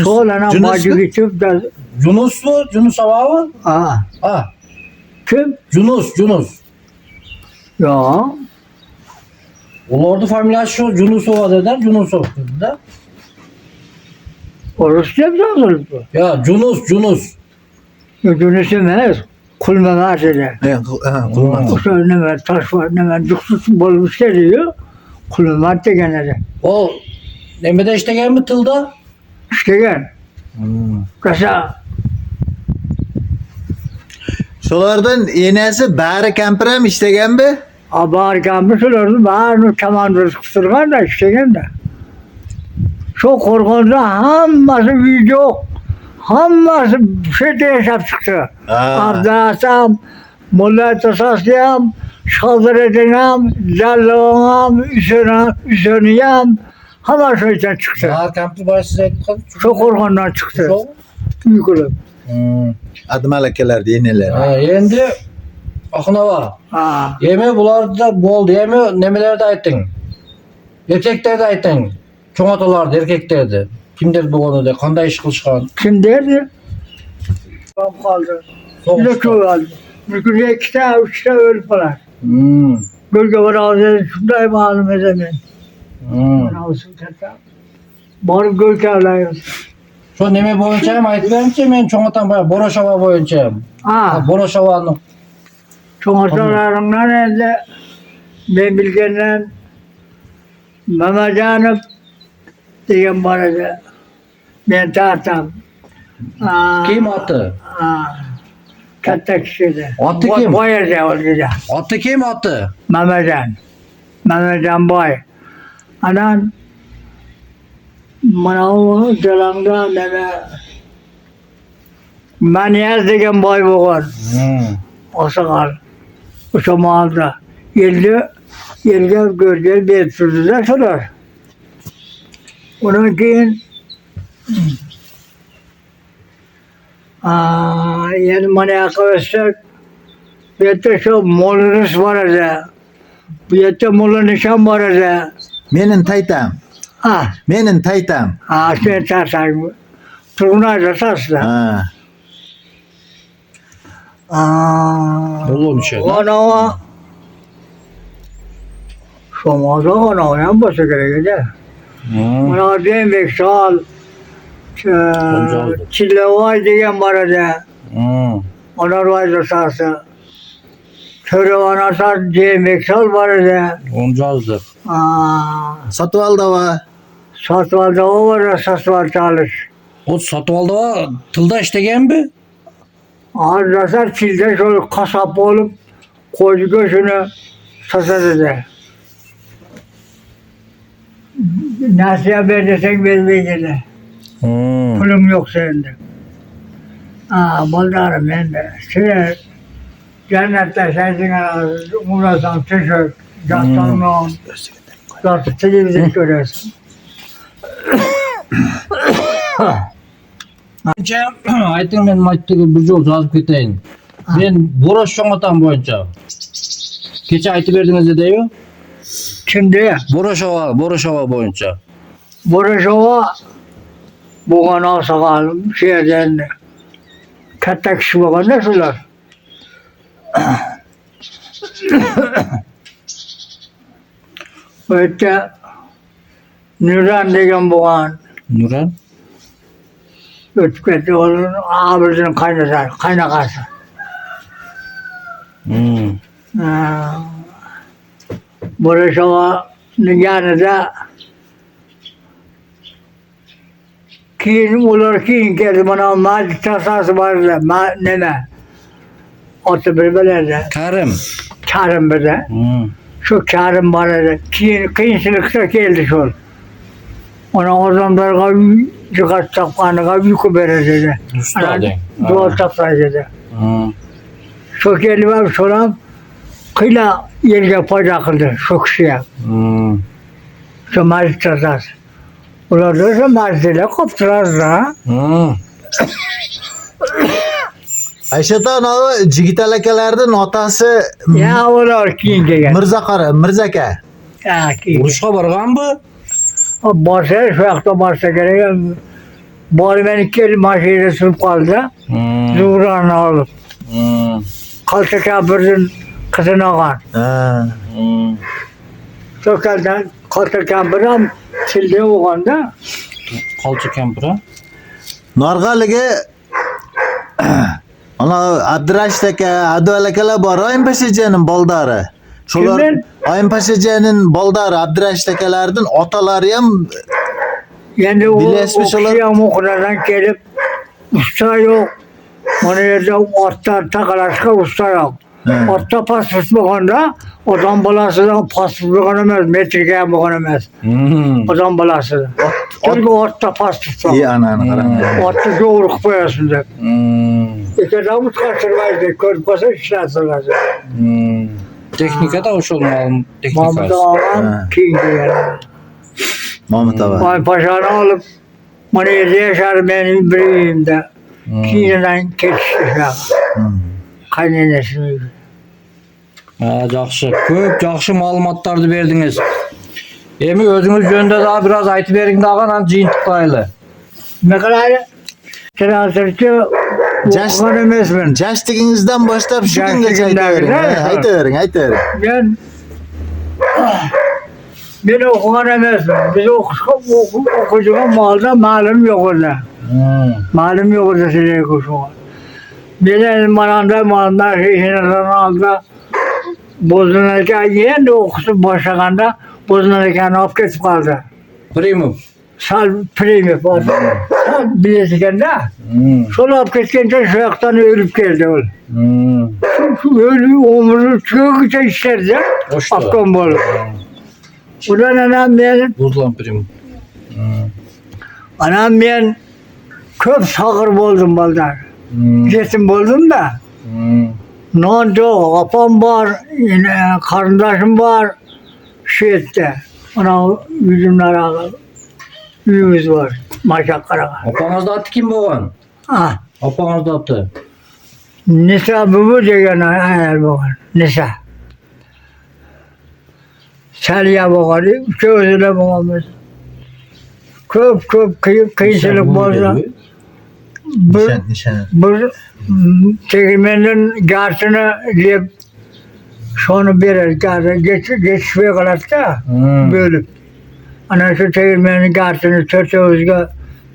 Speaker 3: Sonra macı geçip de
Speaker 2: Yunus mu? Yunus hava mı? Ha.
Speaker 3: Kim?
Speaker 2: Yunus.
Speaker 3: Ya.
Speaker 2: Olordu familyası şu Yunusova dediler. Yunusov dediler.
Speaker 3: Orası ne yazılır bu?
Speaker 2: Ya Yunus.
Speaker 3: Yunus emez. Kulmana açıda.
Speaker 1: Kulman.
Speaker 3: Sonra neme taş var, neme duksur bolmuş geliyor. Kulmana da genelde.
Speaker 2: O Nemede işte gelme tılda.
Speaker 3: İşte gel. Kasa.
Speaker 1: Şolardan yenesi bari kempiram iştegen mi?
Speaker 3: Abar kampüsülürdü. Bağırını tamam rızkıstırgan da işte gel de. Çok korkunca hamması video. Hamması şey de hesap çıktı. Abdasam, mulla tasasıyam, şaldır edinam, zallığam, üsönüyam. Hava şeyden çıktı.
Speaker 2: Daha kampı bari size ettik.
Speaker 3: Çok korkundan çıktı. Büyük olup.
Speaker 1: Adım alekeler yeneler.
Speaker 2: Endi Akınava.
Speaker 3: Ha.
Speaker 2: Yeme bular da boldu. Yeme nemelerde ayttın? Erkeklerde ayttın. Çoğ atalardı, erkeklerde. Kimdir bu konuda? Kanday iş kılışkan?
Speaker 3: Kim derdi? Tam kaldı. Bir de çok aldı. Bir gün iki tane, üç tane ölüp falan.
Speaker 2: Hmm.
Speaker 3: Gölge var ağzı, şundayım malum edemin.
Speaker 2: Hmm.
Speaker 3: Bana olsun tata. Bari gölge alayım.
Speaker 2: Şu neme boyunca mı aytı verimçe men çoğ atan bayağı Boroşova boyunca mı?
Speaker 3: Ha.
Speaker 2: Boroşova'nın.
Speaker 3: Çoğasalarından elde ben bilgenden Mehmetcan'ım diyen bana da ben tartam.
Speaker 2: Kim attı?
Speaker 3: Katta kişiydi.
Speaker 2: Attı kim?
Speaker 3: Boyacı oldu da.
Speaker 2: Attı kim attı?
Speaker 3: Mehmetcan. Mehmetcan boy. Anan bana o dönemde neme ben yaz degen boy boğar.
Speaker 2: Hmm.
Speaker 3: O sakal. O zamanında yerge görgel bir sürdüler sorar. Onun için yani bana arkadaşlar bir de şu molunuz var ya. Bir de molun nişan var ya.
Speaker 1: Menin taytam.
Speaker 3: Ha,
Speaker 1: Menin taytam.
Speaker 3: sen tartayım. Turunayla sarsla.
Speaker 1: Ha.
Speaker 2: Bolu bir şey.
Speaker 3: Ona Soma'da ona yan basa gerekecek.
Speaker 2: Hmm.
Speaker 3: Ona demek sağ Çile var diyen var ya.
Speaker 2: Hmm.
Speaker 3: Ona var sarsa. Töre ona sar demek sağ var ya.
Speaker 2: Onca azdır.
Speaker 1: Satıvalda var.
Speaker 3: Satvalda o var ya satval çalış.
Speaker 2: O satıvalda var. Tılda iştegen mi?
Speaker 3: Arkadaşlar çilde şöyle kasap olup koydu gözünü satar dedi. Nasiye verirsen vermeyecekler.
Speaker 2: Hmm.
Speaker 3: Pulum yok senin de. Baldarım ben de. Size cennette sensin arası, uğraşan tüşük, yatsan non, yatsı televizyon görüyorsun.
Speaker 2: Aytın men maçtaki bir yol yazıp keteyim. Ben Boroş çoğatan boyunca. Geçe aytı verdiniz de diyor.
Speaker 3: Şimdi
Speaker 2: Boroşova boyunca.
Speaker 3: Boruşova bu kana sakalım şeyden katta kişi bakan nasıllar? Öte Nüran degen buğan
Speaker 2: Nuran?
Speaker 3: ötketi olur ağabeyinin kaynakası.
Speaker 2: Hmm.
Speaker 3: Boruşova'nın yanında kiyin geldi bana maddi tasası vardı neme. Otu birbirlerine karım bir de.
Speaker 2: Hmm.
Speaker 3: Şu karım vardı. Kıyınçılıkta geldi şu. Ona o zamanlar çıkart tapkanı yükü verir
Speaker 2: Usta de.
Speaker 3: Doğal tapkayı dedi.
Speaker 2: Hmm.
Speaker 3: Şu geldi ben soram kıyla yerge payda kıldı şu kişiye.
Speaker 2: Hmm.
Speaker 3: Şu maddi tasası. Ular da şu maddiyle koptular da.
Speaker 2: Hmm.
Speaker 1: Ayşetan o Cigitalakelerden otası
Speaker 3: Ya ular kiyin geldi.
Speaker 1: Mirzaka.
Speaker 3: Ya kiyin.
Speaker 2: Uruşka bargan mı?
Speaker 3: Başa şu yakta başta gerek. Bari beni kel maşıyla sürüp kaldı.
Speaker 2: Hmm.
Speaker 3: Zuhran'ı alıp.
Speaker 2: Hmm.
Speaker 3: Kalça kabirin kızına kan.
Speaker 1: Ha.
Speaker 2: Hmm.
Speaker 3: Sokaldan kalça kabirin sildi o kanda.
Speaker 2: Kalça kempira.
Speaker 1: Norgalige ona Abduraştaka Advalakala var. Ayın Paşacanın boldarı. Şolar
Speaker 3: Kimden?
Speaker 1: Ayın Paşacanın boldarı Abduraştakalardan otaları hem
Speaker 3: Yani o
Speaker 1: Birleşmiş olan-
Speaker 3: okşayan okuradan gelip usta yok. Onun yerde orta takalaşka usta yok.
Speaker 1: He.
Speaker 3: Orta pas tutmakında odan balasıdan pas tutmakamaz, metrikeye bakamaz.
Speaker 2: Hmm.
Speaker 3: Odan balası. Çünkü orta pas tutmak.
Speaker 1: iyi ananı karan.
Speaker 3: Orta doğruluk koyasın da.
Speaker 2: Hmm.
Speaker 3: İşte Davut kaçırmaydı, körp kasa işlersin.
Speaker 2: Hmm. Teknika da hoş olmalı.
Speaker 3: Mahmut
Speaker 2: Teknika.
Speaker 3: Ağam kingi yani.
Speaker 1: Mahmut Ağa.
Speaker 3: Vay paşanı alıp bana yaşar benim biriyim de. Kingi'den keçti ya.
Speaker 1: Hmm.
Speaker 3: Kaynenesini.
Speaker 2: Ha, yaxşı. Köp yaxşı malumatlardı verdiniz. Emi özünüz yönde daha biraz aytı verin dağın an jıyıntıklaylı.
Speaker 3: Ne kadar transferçi
Speaker 1: Just-
Speaker 3: okugan emasman.
Speaker 1: Jaşligingizdan boshlab shu kungacha aytavering.
Speaker 3: Jaşligimdagi-
Speaker 1: Aytavering.
Speaker 3: Ben okugan emasman. Biz okuyacağım malda malum yok orada. Malum yok orada size kuşuğa. Benim malanda şeyhine aldı. Bozulurken yiyen de okusu başlaganda bozulurken alıp kesip kaldı.
Speaker 2: Primum.
Speaker 3: Sal primi var. Sal bilirken de. Şol alıp keskince şu yaktan ölüp geldi o. Şu ölü omuru çıkınca işlerdi.
Speaker 2: Hoştu.
Speaker 3: Afgan bolu. Ulan
Speaker 2: Bozulan primum.
Speaker 3: anam ben köp sağır boldum baldan. Yetim boldum da. Non yok, apam var, yine kardeşim var, şehirde. Ona yüzümler ağı, yüzümüz var, maşakkara.
Speaker 2: Apanız da attı kim boğan?
Speaker 3: Ah,
Speaker 2: Apanız da attı.
Speaker 3: Nisa bubu degen ayar boğan, Nisa. Saliye boğan, çözüle boğanımız. Köp kıyısılık bozdu.
Speaker 1: Nişan.
Speaker 3: Bu çekilmenin karşısına diyip şunu verir, geçişmeye kalır da bölüp. Ana şu çekilmenin karşısını çöçeğizge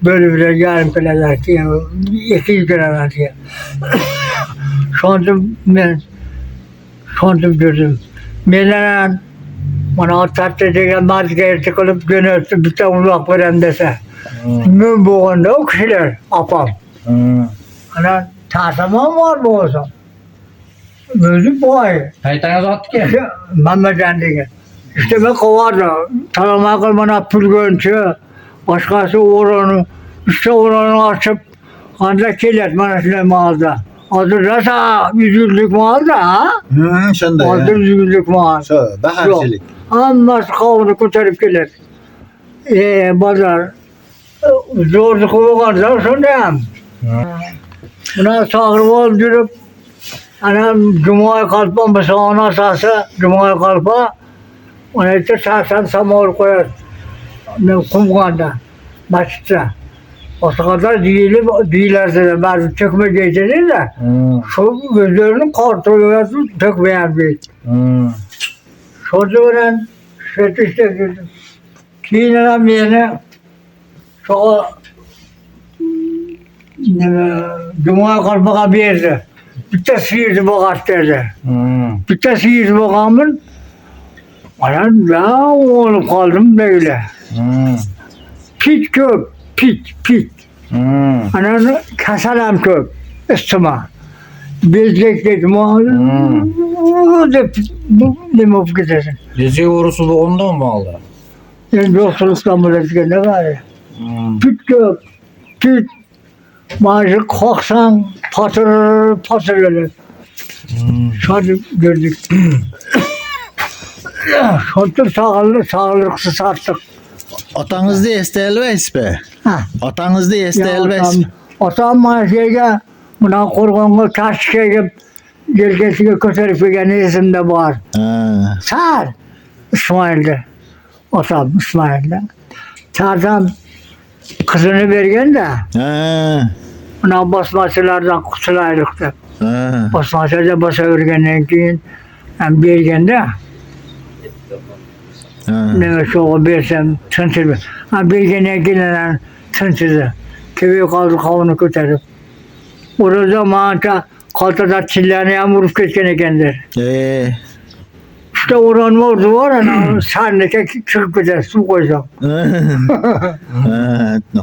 Speaker 3: bölüp de yarım kilolar diye, 200 kilolar diye. Şontum gördüm. Melen bana tatlı degen mazgaya çıkılıp gönürsün, bir tane uzak veren dese. Mün boğanda o kişiler, apam. Ana tasamam var bu olsa. Gözü boy.
Speaker 2: Haytanız attı kim?
Speaker 3: Mehmet Endi'ye. İşte ben kovardı. Tanımak bana pülgönçü. Başkası oranı. İşte oranı açıp. Kanda kilit bana silahımı aldı. Adı rasa yüzüklük mü aldı ha?
Speaker 1: Şunda
Speaker 3: Adı
Speaker 1: ya.
Speaker 3: yüzüklük mü aldı?
Speaker 1: Şu baharçilik.
Speaker 3: Amma kavunu kurtarıp kilit. Bazar. Zorluk olursa şundayım. Buna sağır öldürüp anam Cuma'ya kalpa mı ona sağsa Cuma'ya kalpa ona işte sağsan samur koyar kumganda başta o kadar değillerse de bazı çökme geçirir de şu gözlerini kontrol çökmeyen bir çocuğun işte kinenem yerine şu Cuma'ya kalpaka bir yerde. Bir de sihirli bakat derdi. Bir de sihirli bakamın anam ya oğlum kaldım böyle. Pit köp, pit. Anam kasalam köp üstüme. Bezlek dedim o da limop gidesin.
Speaker 2: Gece orusu boğundan mı aldı?
Speaker 3: Yani yoksulluktan bu ne var ya. Pit köp, pit. Maaşı koksan patır öyle. Şöyle gördük. Şöyle sağlıksız sattık.
Speaker 1: Otanızda estelveys be.
Speaker 3: Ha.
Speaker 1: Otanızda estelveys.
Speaker 3: Otam maaşıya buna korkunlu taş şeyge gelgesiyle kötürüp gene isimde var. Sağır. İsmail'de. Otam İsmail'de. Sağırdan kızını vergen de. Buna basmaçılardan kutulaylıktı. Basmaçılardan basa örgenden keyin hem bergende neme çoğu bersem tınçırdı. Ha bergene gelenen tınçırdı. Köye kaldı kavunu köterip. O zaman kaltada çillerine vurup geçken ekendir. İşte oranın ordu var ana sahneke çıkıp gider su koysam.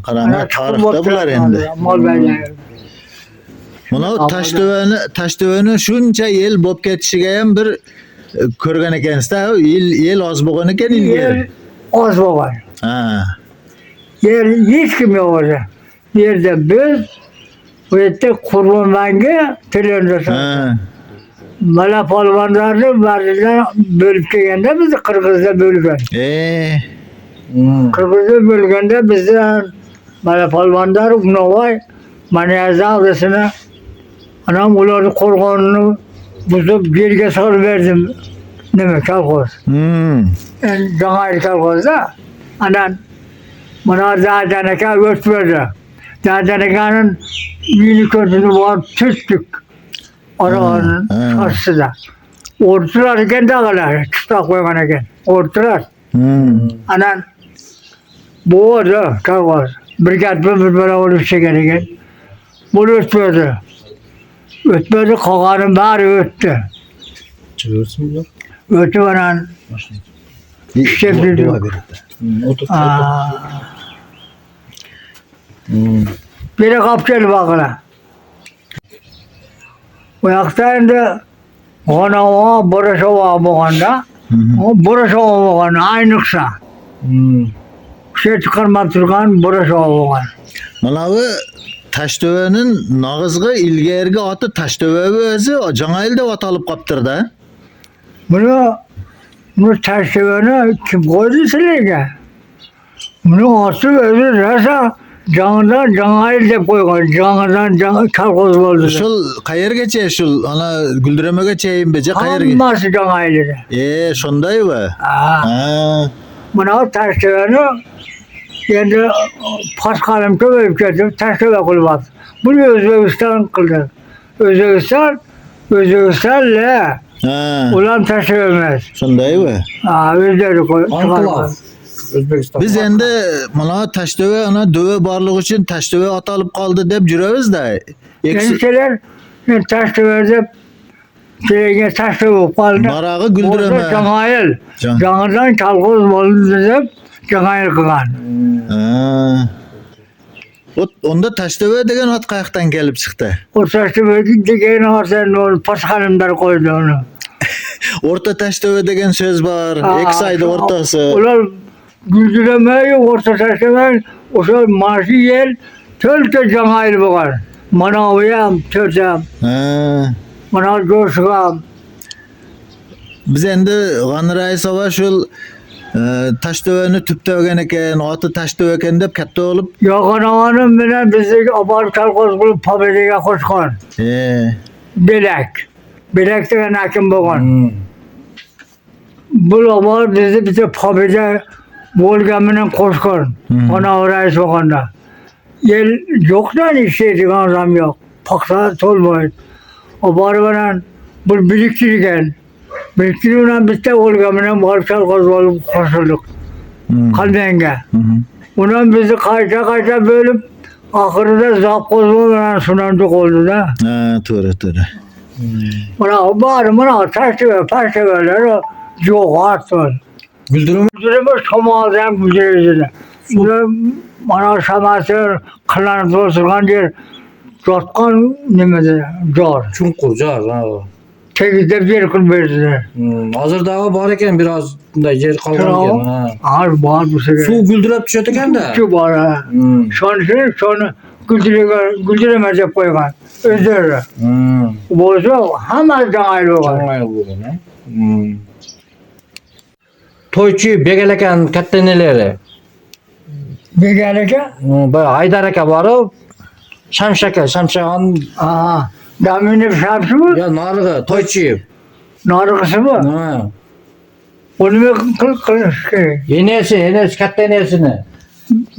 Speaker 1: Karanlık tarihte bular endi.
Speaker 3: Mal belge.
Speaker 1: Muna Taşdöbeni şuncha yil bo'lib ketishiga ham bir ko'rgan ekansiz-da, yil oz bo'lgan ekan ilgari.
Speaker 3: Yer az var.
Speaker 1: Ha.
Speaker 3: Yer hiç kim yok orada. Yerde biz bu ette kurbanlarga televizyon.
Speaker 1: Ha.
Speaker 3: Mala polvonlarni baridan bölüp kelganda bizni Qirg'izda bölgan. Qirg'izda bölganda bizdan mala polvonlar Unovoy mana yazavrisini anam ularni qo'rg'onini Buzup yerge sal verdim. Neme kalkoz. Cangaylı kalkozda. Anan bana Dağdanaka götürdü. Dağdanaka'nın yeni kötünü var tüstük. Arabanın karşısında. Ordular iken dağlar. Çıplak koyman iken. Ordular. Anan bu oldu kalkoz. Brigat bir böyle olup çeken iken. Bunu ötmedi. Ötmedi kokanın bari öttü.
Speaker 2: Çıkıyorsun mu?
Speaker 3: Ötü bana işlevdi.
Speaker 2: Otur.
Speaker 3: Biri kapçalı bakına. O yaktayında ona o burası o bakanda. O burası o bakanda aynıksa. Şey çıkarma turgan burası o bakanda.
Speaker 1: Manavi Taştöbe'nin nağızgı ilgergi atı Taştöbe özü Cangayıl dep atalып kaptır da.
Speaker 3: Bunu tersivene kim koydu silege? Bunu atı özü rasa canından Cangayıl dep koygan. Canından kalkoz oldu.
Speaker 1: Şul kayır geçe şul ana güldüreme geçeyim bece kayır geçe.
Speaker 3: Hamması Cangayıl'ı.
Speaker 1: Şonday mı?
Speaker 3: Buna tersivene yani Paskal'ım köpek kötü tersivene kılmaz. Bunu Özbekistan kıldı. Özbekistan'la ulan tersivemez.
Speaker 1: Şonday mı?
Speaker 3: Özleri koy.
Speaker 2: Anklav. Özbekistan.
Speaker 1: Biz endi mana Taştöbe ana döve barlığı için Taştöbe atalıp kaldı dep jüremiz da.
Speaker 3: Gençler tersivede tersivede kaldı.
Speaker 1: Marağı güldüreme.
Speaker 3: Orada Cangayıl.
Speaker 1: Can.
Speaker 3: Cangayıl'dan kalkoz oldu deyip Cangayıl kılan.
Speaker 1: Onda Taştöbe degen at kayaktan gelip çıktı.
Speaker 3: O tersivede dikeyini varsa Paskal'ımlar koydu onu.
Speaker 1: Orta Taştöbe degen söz var. Eksaydı ortası.
Speaker 3: Ular güldüremeyi orta tersivede o söz marşı yel tölke Cangayıl bakar. Manaviyam, tölkem, manav coşkam.
Speaker 1: Biz endi G'anray Sava şul Taştöbe'ni tüptögen eken, atı Taştöbe eken dep katta olup.
Speaker 3: Yakınağının bilen bizi abar kalkoz bulup pabedege koşkan. Bilek. Bilek degen hakim bakar. Bu abar bizi pabede Volgam'ın koşkan. Ona orayız bakanda. Yel yoktan işleydik adam yok. Paksa tolmayın. O bari bu biriktirirken. Biriktirirken biz de Volgam'ın varşal koz olup koşulduk. Kalbenge. Ondan bizi kayça bölüp ahırda zap kozmadan sunandık oldu da.
Speaker 1: Doğru.
Speaker 3: Bana bari taştıveler yok artık.
Speaker 2: Güldürüm.
Speaker 3: Güldürümü şomaldan güldürücüler. Bana şaması kılanıp oturgan yer jotkan nemede jor.
Speaker 2: Çunkur, jar.
Speaker 3: Tekizde bir kıl verdiler.
Speaker 2: Hazır dağı var eken biraz da yer kalgan eken.
Speaker 3: Ağır bağır bu sefer.
Speaker 2: Su güldürüp düşet eken de.
Speaker 3: Şu bağır. Sonra güldüremez koygan. Özleri. Bozu hemen Cangaylı var.
Speaker 2: Cangayıl bugün. Toyçu begeleken katteneleri.
Speaker 3: Bir gelirken
Speaker 2: Böyle Haydar aka varıp Şamşak'ın
Speaker 3: damini şapsı mı?
Speaker 2: ya narığı toyçu.
Speaker 3: Narıkısı mı?
Speaker 2: Ha.
Speaker 3: Onu mu kıl
Speaker 2: Yenesi kattenesini.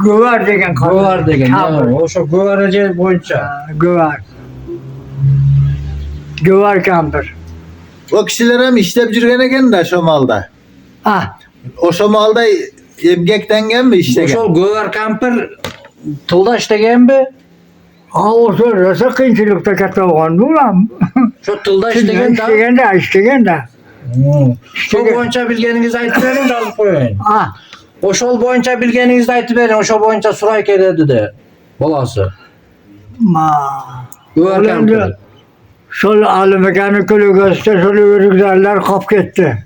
Speaker 3: Göver degen kadın.
Speaker 2: Göver degen.
Speaker 3: Çabır.
Speaker 2: O şu göverece boyunca.
Speaker 3: Göver. Göver kampır.
Speaker 1: O kişiler hem işlep jürgen eken de şomalda. O şomalda emgekten gelme
Speaker 2: O
Speaker 1: işte.
Speaker 2: şu göver kampır tıldaş degen mi?
Speaker 3: O söz rasa kıyınçılıkta katta olan bu lan.
Speaker 2: Şu tıldaş degen de.
Speaker 3: İstegen de.
Speaker 2: Şu boyunca bilgeninizi ayıp verin yazıp koyun. O şol boyunca bilgeninizi ayıp verin. O şol boyunca suray keredi de. Bolası. Göver kampır.
Speaker 3: Sol alımekanı külü göster, sol yürüklerler kap gitti.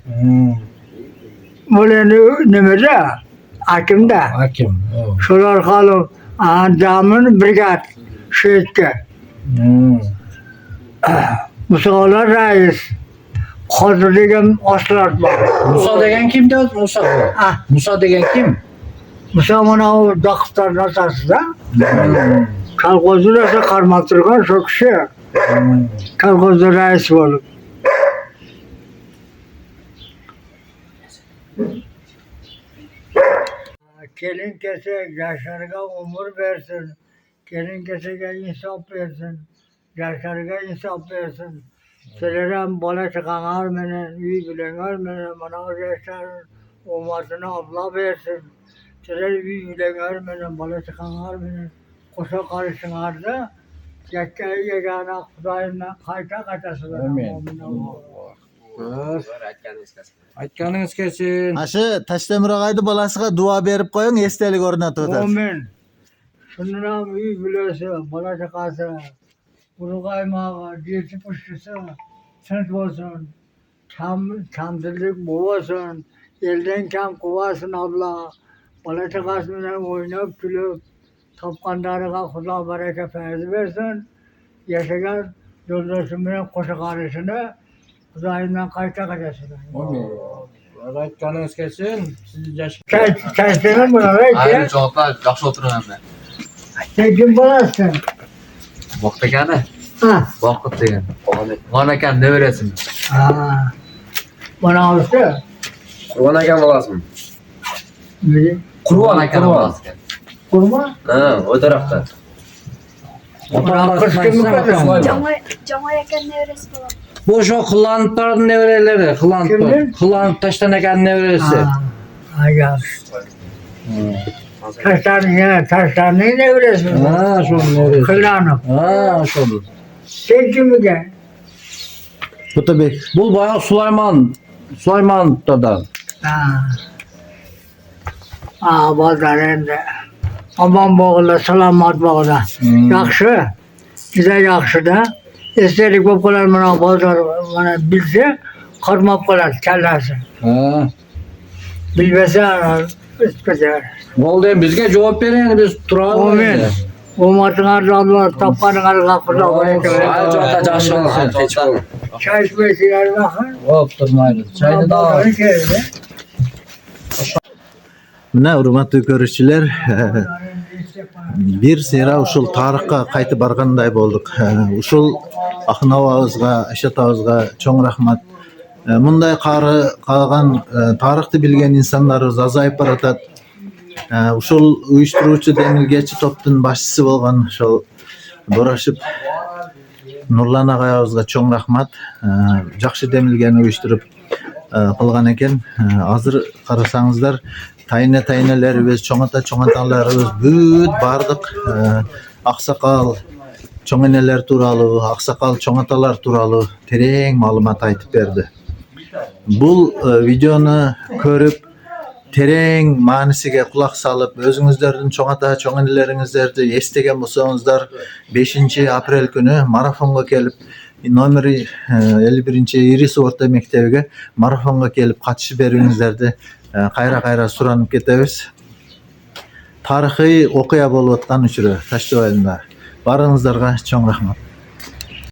Speaker 3: Böyle nemede, hakimde.
Speaker 2: Hakim.
Speaker 3: Sol arkalı camın brigat şehitte. Musalar reis. Hazır degen aslar var.
Speaker 2: Musa degen kim de? Musa. Musa degen kim?
Speaker 3: Musa bana o dağıtlar nasası da. Kalkozdu da karmaktırgan çok şey. Kalkozdu reis olup. Kelin kesek yaşlarga umur versin. Kelin kesege insaf versin. Yaşlarga insaf versin. Selerem bana çıkanlar menen, iyi bilenler menen, bana yaşların umatına abla versin. Seler iyi bilenler menen, bana çıkanlar menen, koşa karışınlar da, Yekkayı yegana Kudayımdan kayta kaçasılar.
Speaker 2: Amin. Aytkanыңыз kelsin.
Speaker 1: Aşı Taşdemir ağaydı balasıga dua berip koyun, estelik ornatып atar.
Speaker 3: Amin. Şundan iyi bilesi, bana çıkası, kuru kaymağı, diyeti puştusu, sınt olsun, çamdırlık bu olsun, elden kam kuvasın abla, bana çıkasından oynayıp gülüp, tapkanlarına Kuda bereke feyzi versin, yaşayan yoldaşımın koşu karışını, Kudayımdan kayta kaçasın.
Speaker 2: Aytkanыңыз kelsin. Siz yaş.
Speaker 3: Çay senin buna ver
Speaker 5: Hayır,
Speaker 3: ki,
Speaker 5: cevaplar yaxşı oturuyorum ben.
Speaker 3: sen kim bulasın?
Speaker 5: Vaqt ekani,
Speaker 3: Ha.
Speaker 5: vaqt degan. Mana ekan ne veresin?
Speaker 3: Ha. Bana alıştı.
Speaker 6: Kurban akam olasın.
Speaker 5: Kurban ekan olası ekan.
Speaker 3: Kurma.
Speaker 6: Ha, o tarafta.
Speaker 3: Bana kız kimi kadın?
Speaker 4: Cama yakan nevresi falan.
Speaker 2: Bu şu kıllanıp barın nevreleri.
Speaker 3: Kimdir?
Speaker 2: Kıllanıp taştan eken nevresi.
Speaker 3: Ha, ya. Taşlarını ne biliyorsun?
Speaker 2: Ha, şunun nevresi.
Speaker 3: Kılanıp.
Speaker 2: Ha, şunun.
Speaker 3: Sen kimi gel?
Speaker 1: Kutabek.
Speaker 2: Bu bayağı Süleyman da.
Speaker 3: Ha. Ha, bazarında. Aman boğula, selamat boğula. Yakşı. Güzel yakşı da. İstedik bu kadar bana bazar bana bilse, karmap kadar kellesi.
Speaker 2: Ha.
Speaker 3: Bilmese, ispeder.
Speaker 2: Oldu bizge cevap verin biz turalım.
Speaker 3: Amin. Umatın Allah, tapkanın kapıda.
Speaker 2: Hayır, çok da yaşlı.
Speaker 3: Çay içmesiler bakın.
Speaker 2: Hop durmaydı. Çayını da al.
Speaker 3: Bazarı geldi.
Speaker 1: Mine urmatly görüşçüler, bir sera uşul tarıkka kaytı barganday bolduk. Uşul Akın ababızga, Aşat ababızga çoң rahmat. Munday kары kalgan tarıkты bilgen insanlarыбыз azayıp baratat. Uşul uyuşturucu demilgeci toptun başçısı bolgan uşul Boraşıp Nurlan agayыбызга çoң rahmat. Jakşı demilgeni uyuşturup kılgan eken. Azır karasaňızlar taynelerimiz, çoňatalarыбыз büt bardyk. Aksakal çoň eneler turaly, aksakal çoňatalar turaly tereň malumat aytyp berdi. Bul videonu körüp tereň manysige kulak salıp özüňizlerden çoň eneleriňizlerdi estegen bolsaňızlar 5 aprel günü marafonga kelip nomeri 51-nji iri sorta mektebiге marafonga kelip katışıp beriňizlerdi kayra suranyp ketebiz. Tarihi okuya bolup atkan üçürü Taşdöwelinde. Barıňızlarga çoň rahmat.